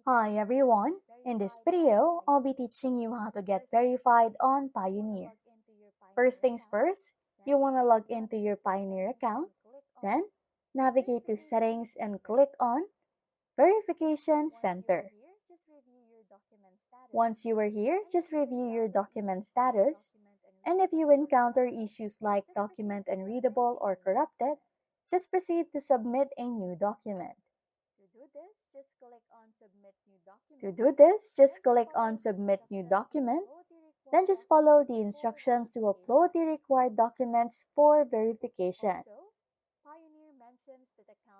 Hi everyone! In this video, I'll be teaching you how to get verified on Payoneer. First things first, you want to log into your Payoneer account, then navigate to Settings and click on Verification Center. Once you are here, just review your document status, and if you encounter issues like document unreadable or corrupted, just proceed to submit a new document. To do this, just click on Submit New Document, then just follow the instructions to upload the required documents for verification.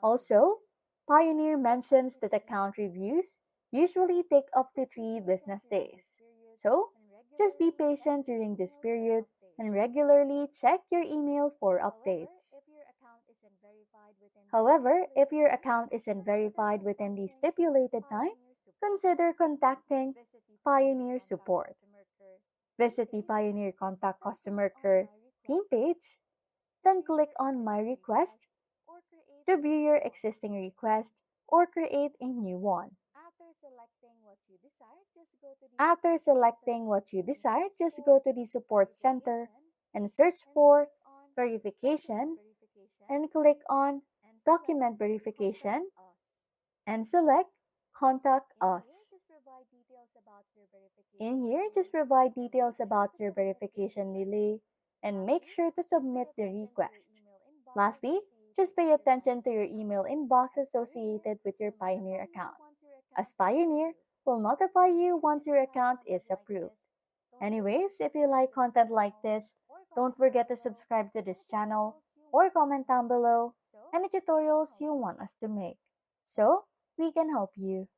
Also, Payoneer mentions that account reviews usually take up to 3 business days. So, just be patient during this period and regularly check your email for updates. However, if your account isn't verified within the stipulated time, consider contacting Pioneer Support. Visit the Pioneer Contact Customer Care team page, then click on My Request to view your existing request or create a new one. After selecting what you desire, just go to the Support Center and search for Verification and click on Document Verification and select Contact Us. In here, just provide details about your verification delay and make sure to submit the request. Lastly, just pay attention to your email inbox associated with your Pioneer account, as Pioneer will notify you once your account is approved. Anyways, if you like content like this, don't forget to subscribe to this channel or comment down below any tutorials you want us to make so we can help you.